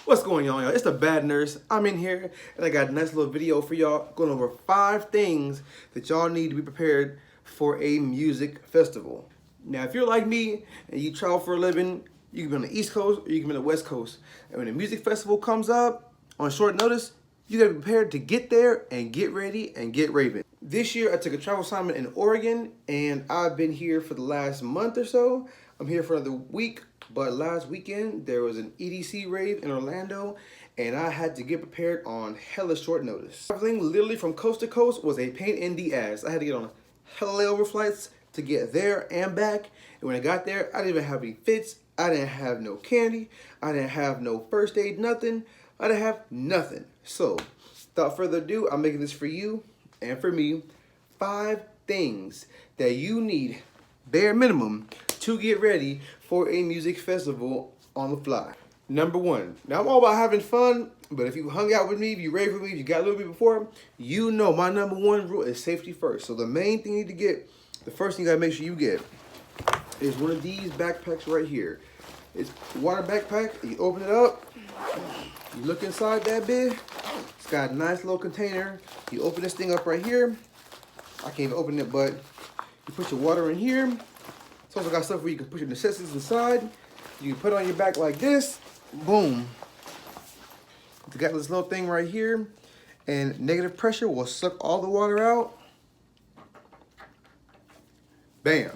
What's going on, y'all? It's the Bad Nurse. I'm in here, and I got a nice little video for y'all going over 5 things that y'all need to be prepared for a music festival. Now, if you're like me and you travel for a living, you can be on the East Coast or you can be on the West Coast. And when a music festival comes up on short notice, you gotta be prepared to get there and get ready and get raving. This year, I took a travel assignment in Oregon, and I've been here for the last month or so. I'm here for another week, but last weekend, there was an EDC rave in Orlando, and I had to get prepared on hella short notice. Traveling literally from coast to coast was a pain in the ass. I had to get on hella layover flights to get there and back, and when I got there, I didn't even have any fits. I didn't have no candy. I didn't have no first aid, nothing. I didn't have nothing. So, without further ado, I'm making this for you and for me. 5 things that you need, bare minimum, to get ready for a music festival on the fly. Number 1. Now, I'm all about having fun, but if you hung out with me, if you raved with me, if you got a little bit before, you know my number 1 rule is safety first. So the main thing you need to get, the first thing you gotta make sure you get, is one of these backpacks right here. It's a water backpack. You open it up, you look inside that bit. It's got a nice little container. You open this thing up right here. I can't even open it, but you put your water in here. It's also got stuff where you can put your necessities inside. You can put it on your back like this. Boom. It's got this little thing right here, and negative pressure will suck all the water out. Bam.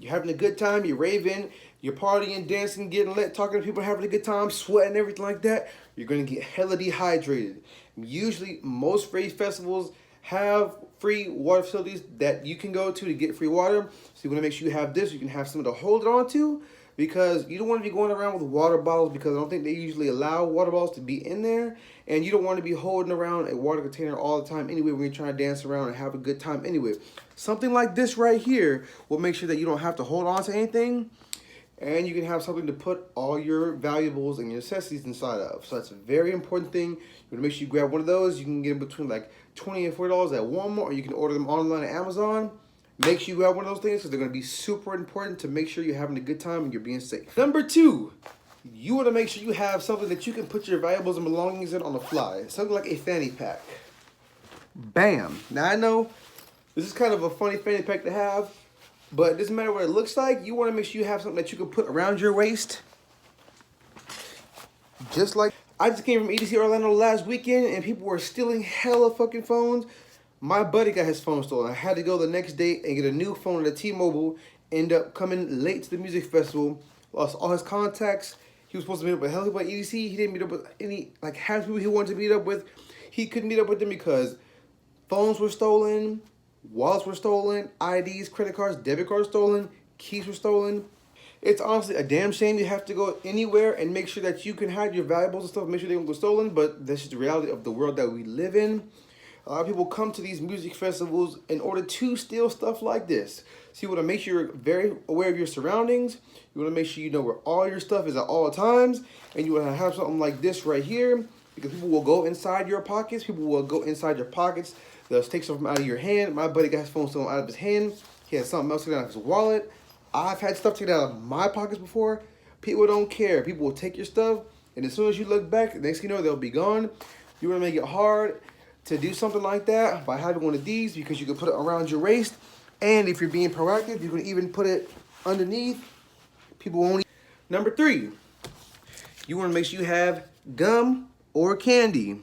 You're having a good time, you're raving, you're partying, dancing, getting lit, talking to people, having a good time, sweating, everything like that. You're gonna get hella dehydrated. Usually, most rave festivals have free water facilities that you can go to get free water. So you wanna make sure you have this, you can have something to hold it on to, because you don't wanna be going around with water bottles, because I don't think they usually allow water bottles to be in there. And you don't wanna be holding around a water container all the time anyway when you're trying to dance around and have a good time anyway. Something like this right here will make sure that you don't have to hold on to anything, and you can have something to put all your valuables and your necessities inside of. So that's a very important thing. You wanna make sure you grab one of those. You can get them between like $20 and $40 at Walmart, or you can order them online at Amazon. Make sure you grab one of those things because they're gonna be super important to make sure you're having a good time and you're being safe. Number 2, you wanna make sure you have something that you can put your valuables and belongings in on the fly. Something like a fanny pack. Bam. Now I know this is kind of a funny fanny pack to have, but it doesn't matter what it looks like. You wanna make sure you have something that you can put around your waist. Just like, I just came from EDC Orlando last weekend and people were stealing hella fucking phones. My buddy got his phone stolen. I had to go the next day and get a new phone at T-Mobile. End up coming late to the music festival. Lost all his contacts. He was supposed to meet up with hella people at EDC. He didn't meet up with any, like half the people he wanted to meet up with. He couldn't meet up with them because phones were stolen, wallets were stolen, IDs, credit cards, debit cards stolen, keys were stolen. It's honestly a damn shame you have to go anywhere and make sure that you can hide your valuables and stuff, make sure they don't go stolen, but that's just the reality of the world that we live in. A lot of people come to these music festivals in order to steal stuff like this. So you want to make sure you're very aware of your surroundings. You want to make sure you know where all your stuff is at all times. And you want to have something like this right here, because people will go inside your pockets. People will go inside your pockets. They'll take something out of your hand. My buddy got his phone stolen out of his hand. He had something else taken out of his wallet. I've had stuff taken out of my pockets before. People don't care. People will take your stuff, and as soon as you look back, the next thing you know, they'll be gone. You want to make it hard to do something like that by having one of these, because you can put it around your waist, and if you're being proactive, you can even put it underneath. People won't. Number 3, you want to make sure you have gum or candy.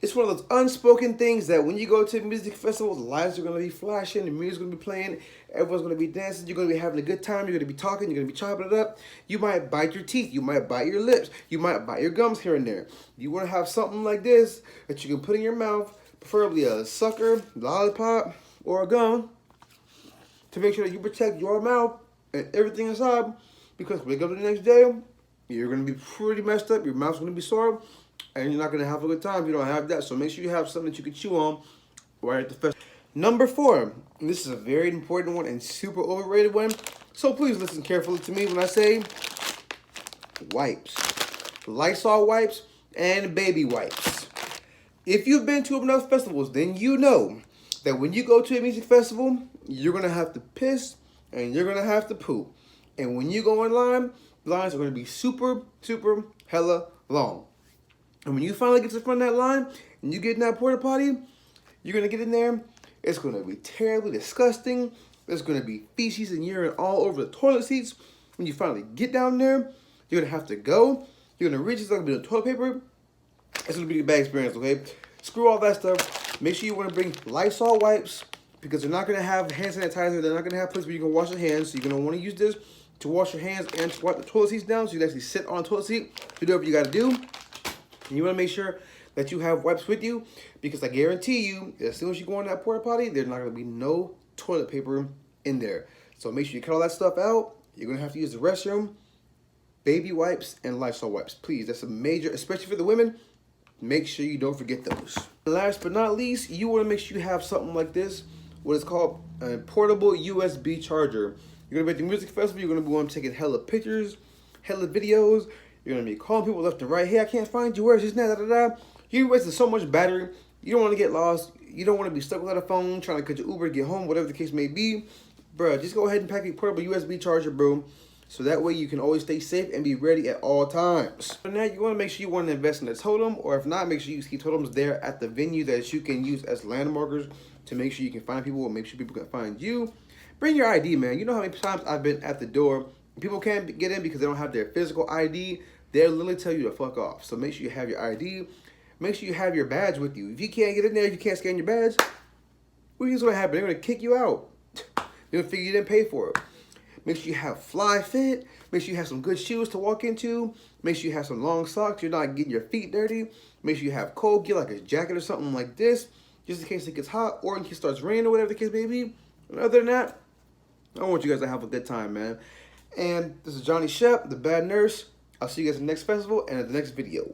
It's one of those unspoken things that when you go to music festivals, lights are going to be flashing, the music's going to be playing, everyone's going to be dancing, you're going to be having a good time, you're going to be talking, you're going to be chopping it up. You might bite your teeth, you might bite your lips, you might bite your gums here and there. You want to have something like this that you can put in your mouth, preferably a sucker, lollipop, or a gum, to make sure that you protect your mouth and everything inside, because when you go to the next day, you're going to be pretty messed up, your mouth's going to be sore, and you're not going to have a good time if you don't have that. So make sure you have something that you can chew on right at the festival. Number 4, and this is a very important one and super overrated one, so please listen carefully to me when I say wipes. Lysol wipes and baby wipes. If you've been to enough festivals, then you know that when you go to a music festival, you're going to have to piss and you're going to have to poop. And when you go in line, lines are going to be super, super hella long. And when you finally get to the front of that line and you get in that porta potty, you're gonna get in there. It's gonna be terribly disgusting. There's gonna be feces and urine all over the toilet seats. When you finally get down there, you're gonna have to go. You're gonna reach, it's gonna be the toilet paper. It's gonna be a bad experience, okay? Screw all that stuff. Make sure you wanna bring Lysol wipes because they're not gonna have hand sanitizer. They're not gonna have a place where you can wash your hands. So you're gonna wanna use this to wash your hands and to wipe the toilet seats down so you can actually sit on the toilet seat to do whatever you gotta do. And you wanna make sure that you have wipes with you because I guarantee you, as soon as you go in that porta potty, there's not gonna be no toilet paper in there. So make sure you cut all that stuff out. You're gonna have to use the restroom, baby wipes, and Lysol wipes. Please, that's a major, especially for the women. Make sure you don't forget those. Last but not least, you want to make sure you have something like this, what is called a portable USB charger. You're going to be at the music festival, you're going to be taking hella pictures, hella videos. You're going to be calling people left and right. Hey, I can't find you. Where's this? Da, da, da, da. You're wasting so much battery. You don't want to get lost. You don't want to be stuck without a phone, trying to catch your Uber to get home, whatever the case may be. Bro, just go ahead and pack a portable USB charger, bro. So that way you can always stay safe and be ready at all times. For now, you want to make sure you want to invest in a totem, or if not, make sure you keep totems there at the venue that you can use as landmarkers to make sure you can find people and make sure people can find you. Bring your ID, man. You know how many times I've been at the door, people can't get in because they don't have their physical ID. They'll literally tell you to fuck off. So make sure you have your ID. Make sure you have your badge with you. If you can't get in there, if you can't scan your badge, what do you think's going to happen? They're going to kick you out. They're going to figure you didn't pay for it. Make sure you have fly fit. Make sure you have some good shoes to walk into. Make sure you have some long socks. You're not getting your feet dirty. Make sure you have cold gear like a jacket or something like this, just in case it gets hot or in case it starts raining or whatever the case may be. And other than that, I want you guys to have a good time, man. And this is Johnny Shep, the Bad Nurse. I'll see you guys in the next festival and at the next video.